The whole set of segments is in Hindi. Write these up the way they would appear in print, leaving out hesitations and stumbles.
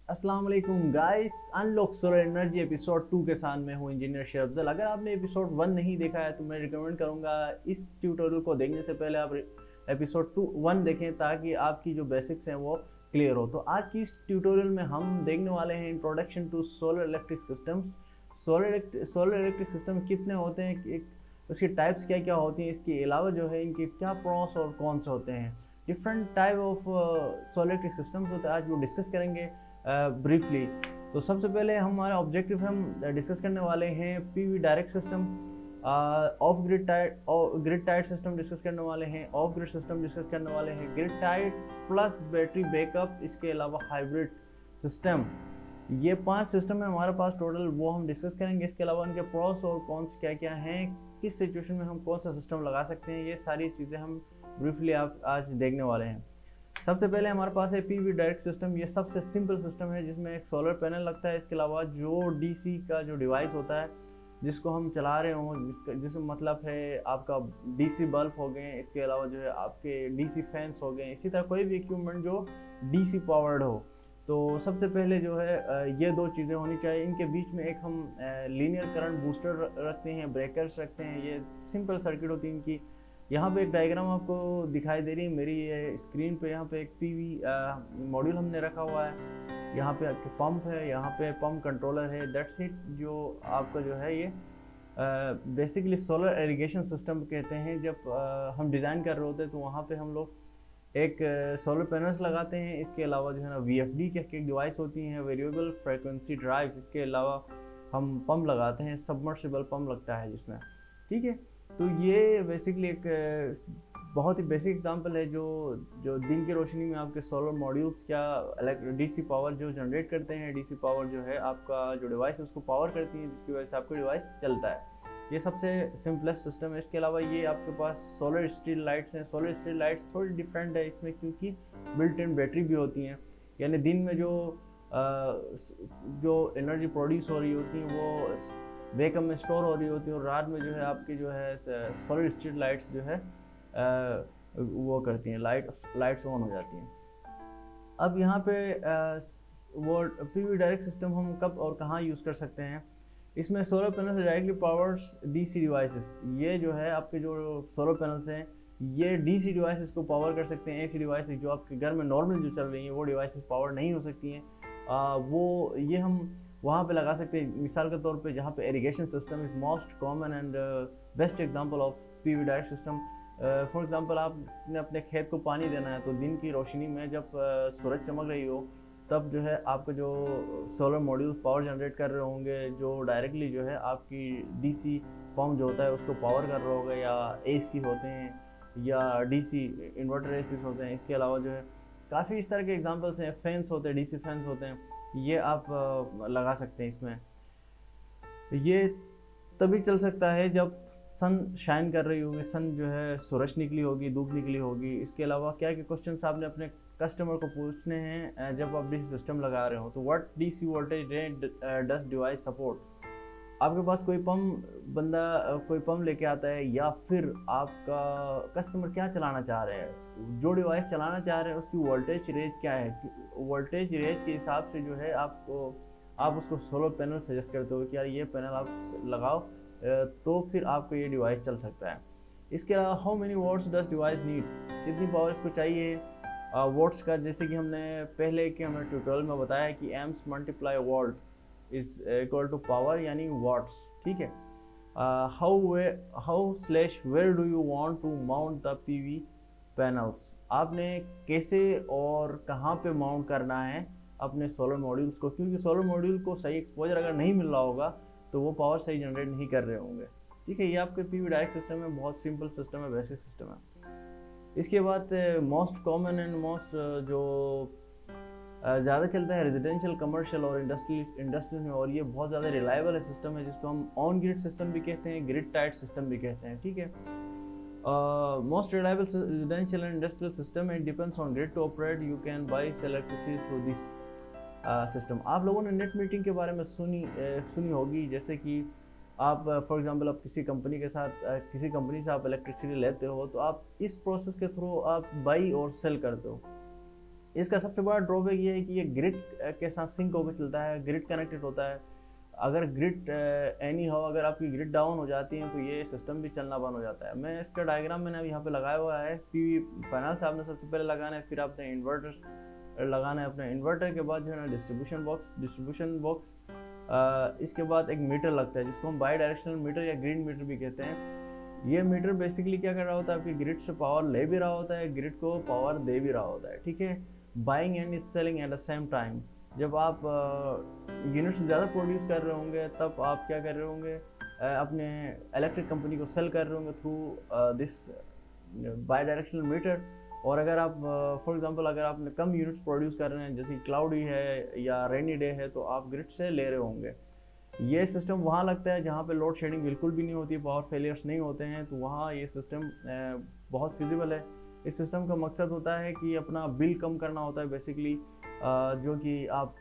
अस्सलाम वालेकुम guys, unlock solar energy episode 2 के साथ मैं हूं इंजीनियर शेर अफजल। अगर आपने एपिसोड 1 नहीं देखा है तो मैं रिकमेंड करूंगा इस ट्यूटोरियल को देखने से पहले आप एपिसोड 1 देखें ताकि आपकी जो बेसिक्स हैं वो क्लियर हो। तो आज की इस ट्यूटोरियल में हम देखने वाले हैं introduction to solar electric systems. Solar electric system कितने होते हैं, उसकी टाइप्स क्या क्या होती हैं, इसके अलावा जो है इनके क्या प्रॉस और कॉन्स होते हैं, different type of solar electric systems होते हैं, आज वो डिस्कस करेंगे ब्रीफली। तो सबसे पहले हमारा ऑब्जेक्टिव हम डिस्कस करने वाले हैं PV direct system, off grid tied system discuss करने वाले हैं, ऑफ ग्रिड सिस्टम डिस्कस करने वाले हैं, grid tied plus battery backup, इसके अलावा हाइब्रिड सिस्टम। ये 5 सिस्टम है हमारे पास टोटल, वो हम डिस्कस करेंगे। इसके अलावा उनके प्रोस और कॉन्स क्या क्या हैं, किस सिचुएशन में हम कौन सा सिस्टम लगा सकते हैं, ये सारी चीज़ें हम ब्रीफली आप आज देखने वाले हैं। सबसे पहले हमारे पास है पीवी डायरेक्ट सिस्टम। ये सबसे सिंपल सिस्टम है जिसमें एक सोलर पैनल लगता है, इसके अलावा जो डीसी का जो डिवाइस होता है जिसको हम चला रहे हों, जिसका मतलब है आपका डीसी बल्ब हो गए, इसके अलावा जो है आपके डीसी फैंस हो गए, इसी तरह कोई भी इक्विपमेंट जो डीसी पावर्ड हो। तो सबसे पहले जो है ये 2 चीज़ें होनी चाहिए। इनके बीच में एक हम लीनियर करंट बूस्टर रखते हैं, ब्रेकर्स रखते हैं। ये सिंपल सर्किट होती है इनकी। यहाँ पे एक डायग्राम आपको दिखाई दे रही है मेरी स्क्रीन पे। यहाँ पे एक पीवी मॉड्यूल हमने रखा हुआ है, यहाँ पे पंप है, यहाँ पे पंप कंट्रोलर है, दैट्स इट। जो आपका जो है ये बेसिकली सोलर इरिगेशन सिस्टम कहते हैं। जब हम डिज़ाइन कर रहे होते हैं तो वहाँ पे हम लोग एक सोलर पैनल्स लगाते हैं। इसके अलावा जो है ना वीएफडी की एक डिवाइस होती हैं, वेरिएबल फ्रीक्वेंसी ड्राइव। इसके अलावा हम पंप लगाते हैं, सबमर्सिबल पंप लगता है जिसमें, ठीक है। तो ये बेसिकली एक बहुत ही बेसिक एग्जांपल है जो जो दिन की रोशनी में आपके सोलर मॉड्यूल्स क्या डीसी पावर जो जनरेट करते हैं। डीसी पावर जो है आपका जो डिवाइस है उसको पावर करती है, जिसकी वजह से आपका डिवाइस चलता है। ये सबसे सिंपलेस्ट सिस्टम है। इसके अलावा ये आपके पास सोलर स्ट्रीट लाइट्स हैं। सोलर स्ट्रीट लाइट्स थोड़ी डिफरेंट है इसमें क्योंकि बिल्ट इन बैटरी भी होती हैं, यानी दिन में जो एनर्जी प्रोड्यूस हो रही होती है वो बैकअप में स्टोर हो रही होती है, और रात में जो है आपकी जो है सोलर स्ट्रीट लाइट्स जो है वो करती हैं, लाइट्स ऑन हो जाती हैं। अब यहाँ पे वो पीवी डायरेक्ट सिस्टम हम कब और कहाँ यूज़ कर सकते हैं। इसमें सोलर पैनल से डायरेक्टली पावर्स डीसी डिवाइसेस। ये जो है आपके जो सोलर पैनल्स हैं ये डीसी डिवाइसेस को पावर कर सकते हैं। एसी डिवाइसेस जो आपके घर में नॉर्मल जो चल रही हैं वो डिवाइसेस पावर नहीं हो सकती हैं। वो ये हम वहाँ पे लगा सकते हैं। मिसाल के तौर पे जहाँ पे irrigation system is most common and best example of PV direct system. For example आपने अपने खेत को पानी देना है, तो दिन की रोशनी में जब सूरज चमक रही हो तब जो है आपका जो सोलर मॉड्यूल पावर जनरेट कर रहे होंगे, जो डायरेक्टली जो है आपकी डीसी पंप जो होता है उसको पावर कर रहा होगा, या एसी होते हैं या डीसी इन्वर्टर एसीज होते हैं। इसके अलावा जो है काफ़ी इस तरह के एग्जांपल्स हैं। फैंस होते हैं, डीसी फैंस होते हैं, ये आप लगा सकते हैं इसमें। ये तभी चल सकता है जब सन शाइन कर रही होगी, सन जो है सूरज निकली होगी, धूप निकली होगी। इसके अलावा क्या क्या क्वेश्चंस आपने अपने कस्टमर को पूछने हैं जब आप डीसी सिस्टम लगा रहे हो। तो what DC voltage range does device support. आपके पास कोई पंप लेके आता है, या फिर आपका कस्टमर क्या चलाना चाह रहे हैं, जो डिवाइस चलाना चाह रहे हैं उसकी वोल्टेज रेंज क्या है। वोल्टेज रेंज के हिसाब से जो है आप उसको सोलर पैनल सजेस्ट करते हो कि यार ये पैनल आप लगाओ, तो फिर आपको ये डिवाइस चल सकता है। इसके अलावा how many watts does device need, कितनी पावर इसको चाहिए। वॉट्स का जैसे कि हमने पहले के हमें ट्यूटोरियल में बताया कि amps multiply volt is equal to power यानी वॉट्स, ठीक है। How slash where do you want to mount the PV panels, आपने कैसे और कहाँ पे माउंट करना है अपने सोलर मॉड्यूल्स को, क्योंकि सोलर मॉड्यूल को सही एक्सपोजर अगर नहीं मिल रहा होगा तो वो पावर सही जनरेट नहीं कर रहे होंगे, ठीक है। ये आपके पीवी डायरेक्ट सिस्टम है, बहुत सिंपल सिस्टम है, बेसिक सिस्टम है। इसके बाद मोस्ट कॉमन एंड मोस्ट जो ज़्यादा चलता है रेजिडेंशियल, कमर्शियल और इंडस्ट्रीज में, और ये बहुत ज़्यादा रिलायबल है सिस्टम है, जिसको हम ऑन ग्रिड सिस्टम भी कहते हैं, ग्रिड टाइड सिस्टम भी कहते हैं, ठीक है। Most reliable residential and industrial system and depends on grid to operate. You can buy electricity through this system. आप लोगों ने नेट मीटिंग के बारे में सुनी होगी, जैसे कि आप फॉर एग्जांपल आप किसी कंपनी के साथ किसी कंपनी से आप इलेक्ट्रिसिटी लेते हो, तो आप इस प्रोसेस के थ्रू आप बाई और सेल करते हो। इसका सबसे बड़ा ड्रॉबैक ये है कि ये ग्रिड के साथ सिंक होकर चलता है, ग्रिड कनेक्टेड होता है। अगर ग्रिड एनी हाउ अगर आपकी ग्रिड डाउन हो जाती है तो ये सिस्टम भी चलना बंद हो जाता है। मैं इसका डायग्राम मैंने अभी यहाँ पे लगाया हुआ है। पीवी पैनल्स आपने सबसे पहले लगाना है, फिर आपने इन्वर्टर लगाना है। अपने इन्वर्टर के बाद जो है ना डिस्ट्रीब्यूशन बॉक्स, इसके बाद एक मीटर लगता है जिसको हम बाई डायरेक्शनल मीटर या ग्रिड मीटर भी कहते हैं। ये मीटर बेसिकली क्या कर रहा होता है, आपकी ग्रिड से पावर ले भी रहा होता है, ग्रिड को पावर दे भी रहा होता है, ठीक है। Buying and selling at the same time. जब आप यूनिट्स ज़्यादा प्रोड्यूस कर रहे होंगे तब आप क्या कर रहे होंगे, अपने इलेक्ट्रिक कंपनी को सेल कर रहे होंगे through this bidirectional meter. और अगर आप फॉर एग्जांपल अगर आपने कम यूनिट्स प्रोड्यूस कर रहे हैं, जैसे क्लाउडी है या रेनी डे है, तो आप ग्रिड से ले रहे होंगे। ये सिस्टम वहाँ लगता है जहाँ पे लोड शेडिंग बिल्कुल भी नहीं होती, पावर फेलियर्स नहीं होते हैं, तो वहाँ ये सिस्टम बहुत फिजिबल है। इस सिस्टम का मकसद होता है कि अपना बिल कम करना होता है बेसिकली, जो कि आप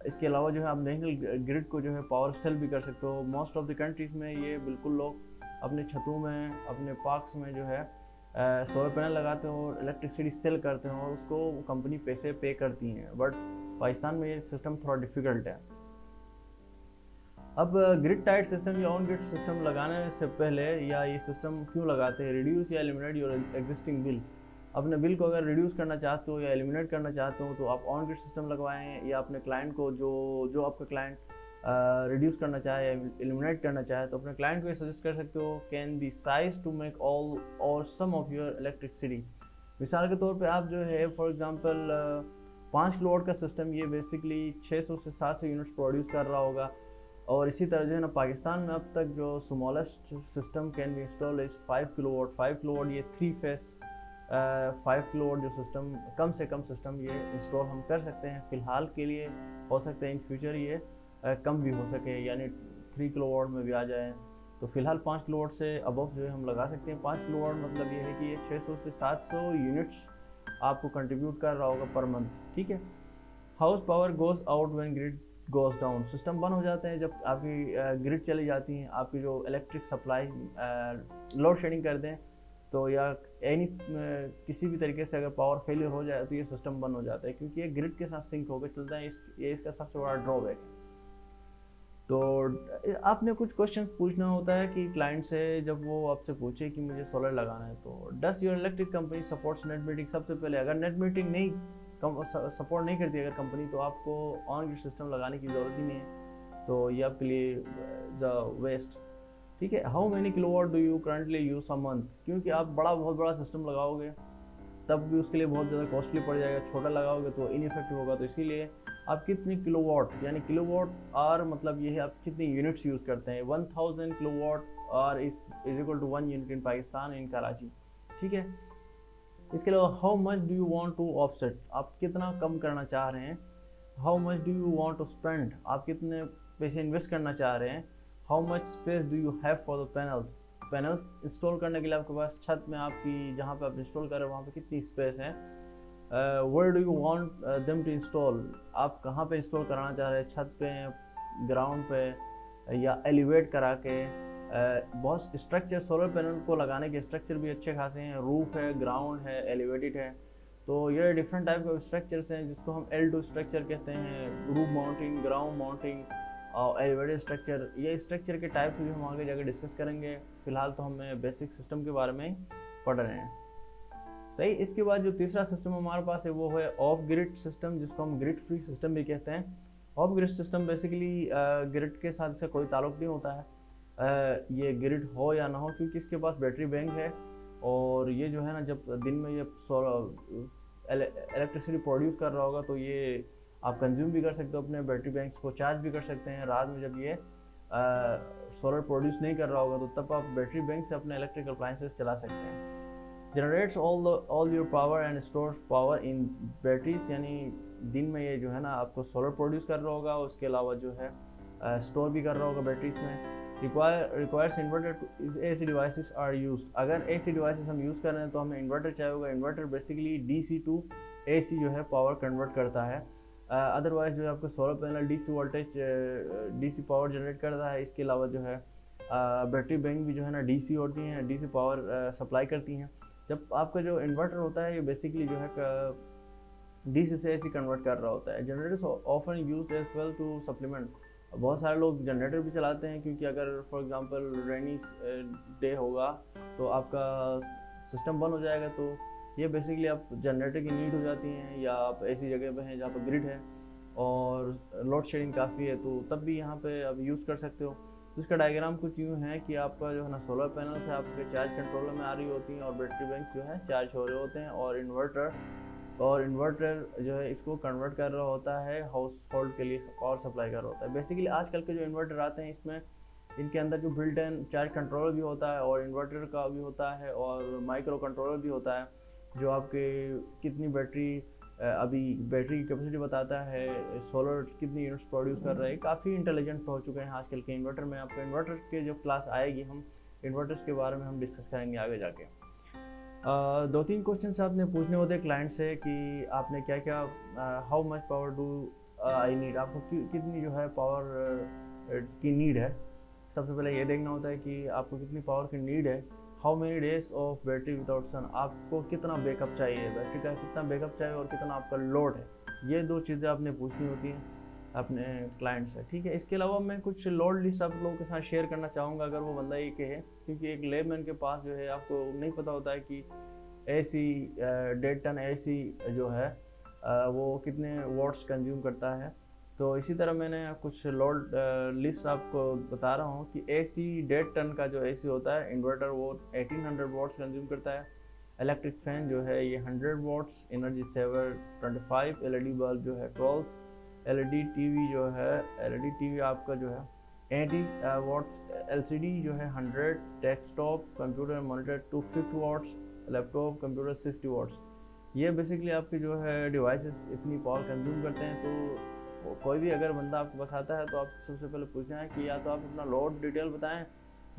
इसके अलावा जो है आप नेशनल ग्रिड को जो है पावर सेल भी कर सकते हो। मोस्ट ऑफ द कंट्रीज़ में ये बिल्कुल लोग अपने छतों में, अपने पार्क्स में जो है सोलर पैनल लगाते हैं और इलेक्ट्रिसिटी सेल करते हैं और उसको कंपनी पैसे पे करती हैं। बट पाकिस्तान में ये सिस्टम थोड़ा डिफ़िकल्ट है। अब ग्रिड टाइड सिस्टम या ऑन ग्रिड सिस्टम लगाने से पहले या ये सिस्टम क्यों लगाते हैं, रिड्यूस या एलिमिनेट योर एग्जिस्टिंग बिल। अपने बिल को अगर रिड्यूस करना चाहते हो या एलिमिनेट करना चाहते हो तो आप ऑन ग्रिड सिस्टम लगवाएं, या अपने क्लाइंट को जो आपका क्लाइंट रिड्यूस करना चाहे या एलिमिनेट करना चाहे तो अपने क्लाइंट को ये सजेस्ट कर सकते हो, can be sized to make all और सम ऑफ योर इलेक्ट्रिसिटी। मिसाल के तौर पे आप जो है फॉर एग्जांपल 5 किलोवाट का सिस्टम ये बेसिकली 600 से 700 यूनिट्स प्रोड्यूस कर रहा होगा। और इसी तरह जो है ना पाकिस्तान में अब तक जो smallest system can be install is 5 kilowatt. 5 kilowatt ये 3 फेस 5 किलोवाट जो सिस्टम कम से कम सिस्टम ये इंस्टॉल हम कर सकते हैं फ़िलहाल के लिए। हो सकता है इन फ्यूचर ये कम भी हो सके, यानी 3 किलोवाट में भी आ जाए। तो फ़िलहाल 5 किलोवाट से अबव जो है हम लगा सकते हैं। 5 किलोवाट मतलब ये है कि ये 600 से 700 यूनिट्स आपको कंट्रीब्यूट कर रहा होगा पर मंथ, ठीक है। House power goes out when grid goes down. System बंद हो जाते हैं जब आपकी ग्रिड चली जाती हैं, आपकी जो इलेक्ट्रिक सप्लाई लोड शेडिंग कर दें तो या किसी भी तरीके से अगर पावर फेलियर हो जाए तो ये सिस्टम बंद हो जाता है, क्योंकि ये ग्रिड के साथ सिंक होकर चलता है। ये इसका सबसे बड़ा ड्रॉबैक है। तो आपने कुछ क्वेश्चंस पूछना होता है कि क्लाइंट से, जब वो आपसे पूछे कि मुझे सोलर लगाना है तो does your electric company supports net metering. सबसे पहले अगर नेट मीटिंग नहीं सपोर्ट नहीं करती अगर कंपनी, तो आपको ऑन ग्रिड सिस्टम लगाने की ज़रूरत ही नहीं है, तो ये आपके लिए द वेस्ट, ठीक है। How many kilowatt do you currently use a month. क्योंकि आप बहुत बड़ा सिस्टम लगाओगे तब भी उसके लिए बहुत ज़्यादा कॉस्टली पड़ जाएगा, छोटा लगाओगे तो इनइफेक्टिव होगा। तो इसीलिए आप कितनी किलोवाट, यानी किलोवाट आर मतलब ये है आप कितनी यूनिट्स यूज़ करते हैं। 1000 kilowatt hour is equal to 1 unit in Pakistan in Karachi, ठीक है। इसके अलावा how much do you want to offset, आप कितना कम करना चाह रहे हैं। How much do you want to spend, आप कितने पैसे इन्वेस्ट करना चाह रहे हैं। How much space do you have for the panels install करने के लिए आपके पास छत में आपकी जहाँ पे आप इंस्टॉल कर रहे हैं वहाँ पे कितनी स्पेस है। Where do you want them to install, आप कहाँ पे इंस्टॉल कराना चाह रहे हैं, छत पे, ग्राउंड पे या एलिवेट करा के। बहुत स्ट्रक्चर सोलर पैनल को लगाने के स्ट्रक्चर भी अच्छे खासे हैं, रूफ है, ग्राउंड है, एलिवेटेड है। तो ये डिफरेंट टाइप के स्ट्रक्चर्स हैं जिसको हम L2 स्ट्रक्चर कहते हैं, रूफ माउंटिंग, ग्राउंड माउंटिंग और एलिवेटेड स्ट्रक्चर। ये स्ट्रक्चर के टाइप्स भी हम आगे जाकर डिस्कस करेंगे। फिलहाल तो हमें बेसिक सिस्टम के बारे में पढ़ रहे हैं, सही। इसके बाद जो तीसरा सिस्टम हमारे पास है वो है ऑफ ग्रिड सिस्टम, जिसको हम ग्रिड फ्री सिस्टम भी कहते हैं। Of grid system basically grid के साथ इसका कोई ताल्लुक नहीं होता है, ये ग्रिड हो या ना हो, क्योंकि इसके पास बैटरी बैंक है और ये जो है ना जब दिन में ये इलेक्ट्रिसिटी प्रोड्यूस कर रहा होगा तो ये आप कंज्यूम भी कर सकते हो, अपने बैटरी बैंक्स को चार्ज भी कर सकते हैं। रात में जब ये सोलर प्रोड्यूस नहीं कर रहा होगा तो तब आप बैटरी बैंक से अपने इलेक्ट्रिकल अप्लायंसेस चला सकते हैं। Generates all your power and store power in batteries, यानी दिन में ये जो है ना आपको सोलर प्रोड्यूस कर रहा होगा, उसके अलावा जो है स्टोर भी कर रहा होगा बैटरीज में। Requires inverter to AC devices are use. अगर AC डिवाइसेस हम यूज़ कर रहे हैं तो हमें इन्वर्टर चाहिए होगा। Inverter basically DC to AC जो है पावर कन्वर्ट करता है। अदरवाइज जो है आपका solar panel DC voltage DC power generate करता है। इसके अलावा जो है बैटरी बैंक भी जो है ना DC होती हैं, DC पावर सप्लाई करती हैं। जब आपका जो इन्वर्टर होता है ये बेसिकली जो है डीसी से एसी कन्वर्ट कर रहा होता है। Generators often used as well to supplement. बहुत सारे लोग जनरेटर भी चलाते हैं, क्योंकि अगर फॉर एग्जांपल रेनी डे होगा तो आपका सिस्टम बंद हो जाएगा, तो ये बेसिकली आप जनरेटर की नीड हो जाती हैं, या आप ऐसी जगह पे हैं जहाँ पर ग्रिड है और लोड शेडिंग काफ़ी है, तो तब भी यहाँ पे आप यूज़ कर सकते हो। तो इसका डायग्राम कुछ यूँ है कि आपका जो है ना सोलर पैनल से आपके चार्ज कंट्रोलर में आ रही होती हैं, और बैटरी बैंक जो है चार्ज हो रहे होते हैं, और इन्वर्टर जो है इसको कन्वर्ट कर रहा होता है, हाउस होल्ड के लिए पावर सप्लाई कर रहा होता है। बेसिकली आजकल के जो इन्वर्टर आते हैं इसमें इनके अंदर जो बिल्ट इन चार्ज कंट्रोलर भी होता है, और इन्वर्टर का भी होता है, और माइक्रो कंट्रोलर भी होता है, जो आपके कितनी बैटरी अभी बैटरी की कैपेसिटी बताता है, सोलर कितनी यूनिट्स प्रोड्यूस कर रहा है। काफ़ी इंटेलिजेंट हो चुके हैं आजकल के इन्वर्टर में। आपको इन्वर्टर के जो क्लास आएगी, हम इन्वर्टर्स के बारे में हम डिस्कस करेंगे आगे जाके। 2-3 क्वेश्चन आपने पूछने होते हैं क्लाइंट से कि आपने क्या क्या, how much power do I need, आपको कितनी जो है पावर की नीड है। सबसे पहले ये देखना होता है कि आपको कितनी पावर की नीड है। How many days of battery without sun, आपको कितना बैकअप चाहिए, बैटरी का कितना बैकअप चाहिए और कितना आपका लोड है। ये 2 चीज़ें आपने पूछनी होती हैं अपने क्लाइंट से, ठीक है। इसके अलावा मैं कुछ लोड लिस्ट आप लोगों के साथ शेयर करना चाहूँगा, अगर वो बंदा ये कहे, क्योंकि एक लेबमैन के पास जो है आपको नहीं पता होता है कि AC 1.5 टन AC जो है वो कितने वॉट्स कंज्यूम करता है। तो इसी तरह मैंने कुछ लोड लिस्ट आपको बता रहा हूँ कि AC 1.5 टन का जो AC होता है इन्वर्टर, वो 1800 वॉट्स कंज्यूम करता है। इलेक्ट्रिक फैन जो है ये 100 watts, energy saver 25, LED bulb जो है 12, LED टीवी जो है, LED टीवी आपका जो है 80 वॉट्स, LCD जो है 100, desktop computer monitor 250 watts, laptop computer 60 watts. ये बेसिकली आपके जो है डिवाइसेस इतनी पावर कंज्यूम करते हैं। तो कोई भी अगर बंदा आपके पास आता है तो आप सबसे पहले पूछना है कि या तो आप अपना लोड डिटेल बताएं,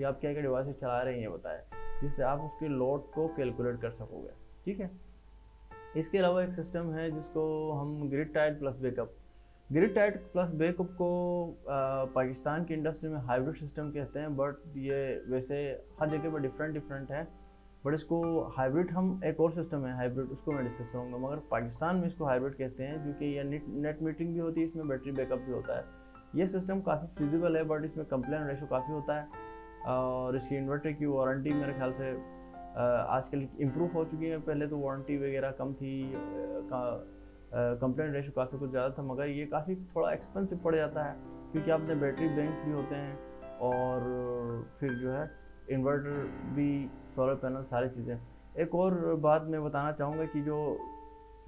या आप क्या क्या डिवाइसेस चला रहे हैं ये बताएं, जिससे आप उसके लोड को कैलकुलेट कर सकोगे, ठीक है। इसके अलावा एक सिस्टम है जिसको हम grid tied plus backup, grid tied plus backup को पाकिस्तान की इंडस्ट्री में हाइब्रिड सिस्टम कहते हैं, बट ये वैसे हर जगह पर डिफरेंट है। बट इसको हाइब्रिड, हम एक और सिस्टम है हाइब्रिड, उसको मैं डिस्कस करूँगा, मगर पाकिस्तान में इसको हाइब्रिड कहते हैं, क्योंकि ये नेट मीटरिंग भी होती है, इसमें बैटरी बैकअप भी होता है। ये सिस्टम काफ़ी फिजिबल है, बट इसमें कंप्लेन रेशो काफ़ी होता है, और इसकी इन्वर्टर की वारंटी मेरे ख्याल से आजकल इम्प्रूव हो चुकी है। पहले तो वारंटी वगैरह कम थी, कंप्लेन रेशो काफ़ी कुछ ज़्यादा था, मगर ये काफ़ी थोड़ा एक्सपेंसिव पड़ जाता है, क्योंकि आपने बैटरी बैंक भी होते हैं, और फिर जो है इन्वर्टर भी, सोलर पैनल, सारी चीज़ें। एक और बात मैं बताना चाहूँगा कि जो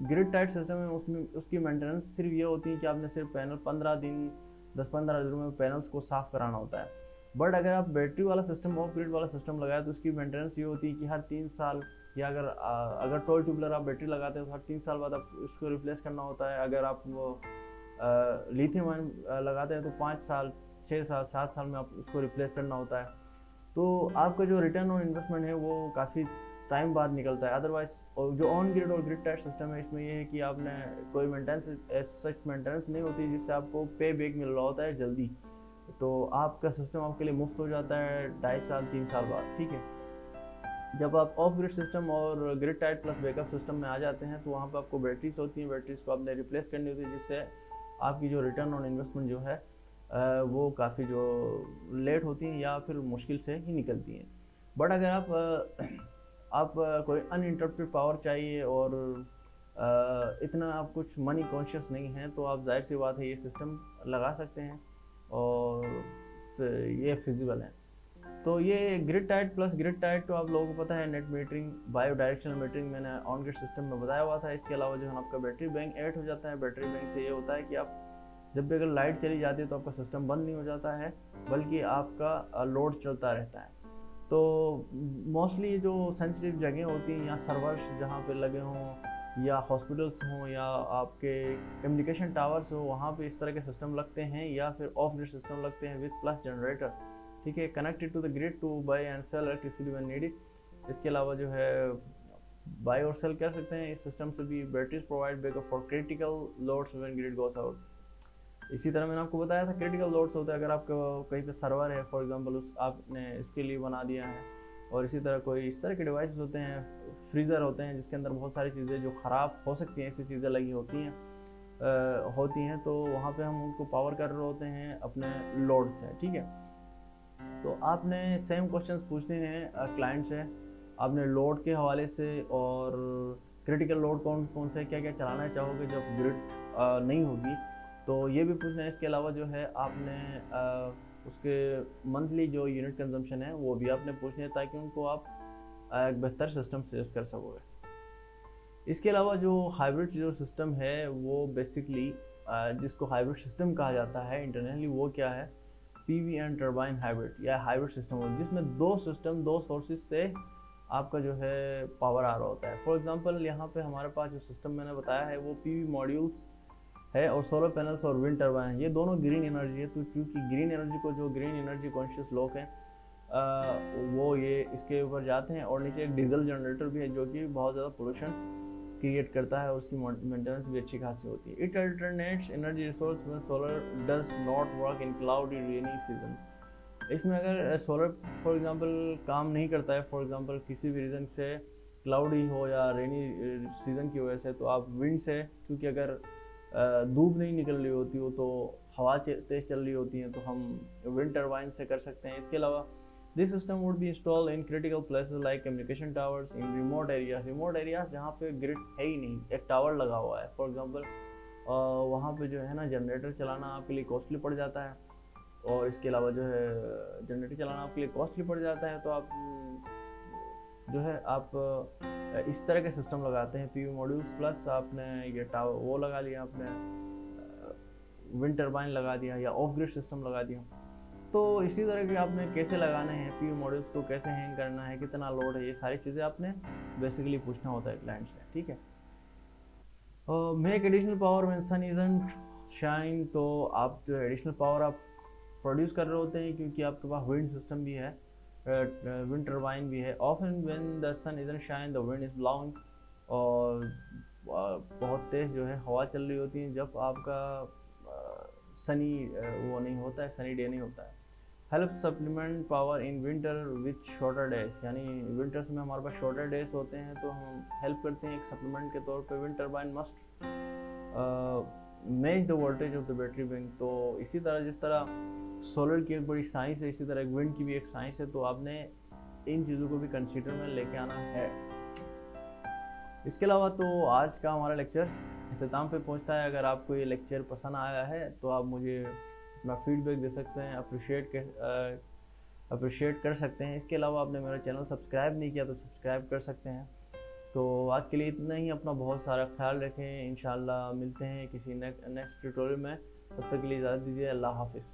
ग्रिड टाइड सिस्टम है उसमें उसकी मेंटेनेंस सिर्फ ये होती है कि आपने सिर्फ पैनल 10-15 दिनों में पैनल्स को साफ़ कराना होता है। बट अगर आप बैटरी वाला सिस्टम, ऑफ ग्रिड वाला सिस्टम लगाए, तो उसकी मेंटेनेंस ये होती है कि हर 3 साल, या अगर 12 ट्यूबलर आप बैटरी लगाते हैं तो हर 3 साल बाद आप उसको रिप्लेस करना होता है। अगर आप वो लिथियम आयन लगाते हैं तो 5 साल, 6 साल, 7 साल में आप उसको रिप्लेस करना होता है। तो आपका जो रिटर्न ऑन इन्वेस्टमेंट है वो काफ़ी टाइम बाद निकलता है। अदरवाइज जो ऑन ग्रिड और ग्रिड टाइड सिस्टम है, इसमें ये है कि आपने कोई मेंटेनेंस, सच मेंटेनेंस नहीं होती जिससे आपको पे बैक मिल रहा होता है जल्दी, तो आपका सिस्टम आपके लिए मुफ्त हो जाता है 2.5 साल 3 साल बाद, ठीक है। जब आप ऑफ ग्रिड सिस्टम और grid tied plus backup system में आ जाते हैं, तो वहाँ पर आपको बैटरीज होती हैं, बैटरीज को आपने रिप्लेस करनी होती है, जिससे आपकी जो रिटर्न ऑन इन्वेस्टमेंट जो है वो काफ़ी जो लेट होती हैं, या फिर मुश्किल से ही निकलती हैं। बट अगर आप कोई अनइंटरप्टेड पावर चाहिए, और इतना आप कुछ मनी कॉन्शियस नहीं हैं, तो आप जाहिर सी बात है ये सिस्टम लगा सकते हैं, और ये फिजिबल है। तो ये grid tied plus grid tied तो आप लोगों को पता है, net metering, bidirectional metering मैंने ऑन ग्रिड सिस्टम में बताया हुआ था। इसके अलावा जो है आपका बैटरी बैंक ऐड हो जाता है। बैटरी बैंक से ये होता है कि आप जब भी अगर लाइट चली जाती है तो आपका सिस्टम बंद नहीं हो जाता है, बल्कि आपका लोड चलता रहता है। तो मोस्टली जो सेंसिटिव जगह होती हैं, या सर्वर्स जहाँ पे लगे हों, या हॉस्पिटल्स हों, या आपके कम्युनिकेशन टावर्स हो, वहाँ पे इस तरह के सिस्टम लगते हैं, या फिर ऑफ ग्रिड सिस्टम लगते हैं विद प्लस जनरेटर, ठीक है, connected to the grid to buy and sell electricity when needed. इसके अलावा जो है बाय और सेल कर सकते हैं। इस सिस्टम से भी batteries provide backup for critical loads when grid goes out. इसी तरह मैंने आपको बताया था क्रिटिकल लोड्स होता है, अगर आपका कहीं पे सर्वर है फॉर एग्जांपल, आपने इसके लिए बना दिया है, और इसी तरह कोई इस तरह के डिवाइस होते हैं, फ्रीज़र होते हैं जिसके अंदर बहुत सारी चीज़ें जो ख़राब हो सकती हैं ऐसी चीज़ें लगी होती हैं, तो वहाँ पे हम उनको पावर कर रहे होते हैं अपने लोड से, ठीक है। तो आपने सेम क्वेश्चंस पूछने हैं क्लाइंट से, आपने लोड के हवाले से और क्रिटिकल लोड कौन कौन से क्या क्या चलाना चाहोगे जब ग्रिड नहीं होगी, तो ये भी पूछना है। इसके अलावा जो है आपने उसके मंथली जो यूनिट कंजम्पशन है वो भी आपने पूछनी है, ताकि उनको आप एक बेहतर सिस्टम सजेस्ट कर सकोगे। इसके अलावा जो हाइब्रिड जो सिस्टम है वो बेसिकली जिसको हाइब्रिड सिस्टम कहा जाता है इंटरनली, वो क्या है, पीवी एंड टर्बाइन हाइब्रिड या हाइब्रिड सिस्टम है, जिसमें दो सिस्टम दो सोर्सेज से आपका जो है पावर आ रहा होता है। फॉर एग्जांपल यहाँ पे हमारे पास जो सिस्टम मैंने बताया है वो पीवी मॉड्यूल्स है और सोलर पैनल्स और विंड टर्बाइन, ये दोनों ग्रीन एनर्जी है। तो क्योंकि ग्रीन एनर्जी को जो ग्रीन एनर्जी कॉन्शियस लोग हैं वो ये इसके ऊपर जाते हैं, और नीचे एक डीजल जनरेटर भी है जो कि बहुत ज़्यादा पोल्यूशन क्रिएट करता है और उसकी मेंटेनेंस भी अच्छी खासी होती है। इट अल्टरनेट्स एनर्जी रिसोर्स में solar does not work in cloudy rainy season. इसमें अगर सोलर फॉर एग्जांपल काम नहीं करता है, फॉर एग्जांपल किसी भी रीज़न से क्लाउडी हो या रेनी सीज़न की वजह से, तो आप विंड से, क्योंकि अगर धूप नहीं निकल रही होती हो तो हवा तेज़ चल रही होती है, तो हम विंड टर्बाइन से कर सकते हैं। इसके अलावा this system would be install in critical places like communication towers in remote areas जहाँ पे ग्रिड है ही नहीं, एक टावर लगा हुआ है फॉर एग्जांपल, वहाँ पे जो है ना जनरेटर चलाना आपके लिए कॉस्टली पड़ जाता है, और इसके अलावा जो है जनरेटर चलाना आपके लिए कॉस्टली पड़ जाता है, तो आप जो है आप इस तरह के सिस्टम लगाते हैं, पीवी मॉड्यूल्स प्लस आपने ये टावर वो लगा लिया, आपने विंड टर्बाइन लगा दिया या ऑफ ग्रिड सिस्टम लगा दिया। तो इसी तरह के आपने कैसे लगाने हैं, पीवी मॉड्यूल्स को कैसे हैंग करना है, कितना लोड है, ये सारी चीज़ें आपने बेसिकली पूछना होता है क्लाइंट से, ठीक है। Make additional power when sun isn't shine, तो आप जो एडिशनल पावर आप प्रोड्यूस कर रहे होते हैं क्योंकि आपके पास विंड सिस्टम भी है, विंड टर्बाइन भी है। Often when the sun isn't shine the wind is blowing, और बहुत तेज़ जो है हवा चल रही होती है जब आपका सनी वो नहीं होता है, सनी डे नहीं होता है। Help supplement power in winter with shorter days, यानी विंटर्स में हमारे पास शॉर्टर डेज होते हैं तो हम हेल्प करते हैं एक सप्लीमेंट के तौर पे। Wind turbine must match the voltage of the battery bank, तो इसी तरह जिस तरह सोलर की एक बड़ी साइंस है, इसी तरह एक विंड की भी एक साइंस है, तो आपने इन चीज़ों को भी कंसीडर में लेके आना है। इसके अलावा तो आज का हमारा लेक्चर इख्तिताम पे पहुंचता है। अगर आपको ये लेक्चर पसंद आया है तो आप मुझे अपना फीडबैक दे सकते हैं, अप्रिशिएट कर सकते हैं। इसके अलावा आपने मेरा चैनल सब्सक्राइब नहीं किया तो सब्सक्राइब कर सकते हैं। तो आज के लिए इतना ही, अपना बहुत सारा ख्याल रखें। इंशाल्लाह मिलते हैं किसी नेक्स्ट ट्यूटोरियल में, तब तक के लिए इजाज़त दीजिए। अल्लाह हाफिज़।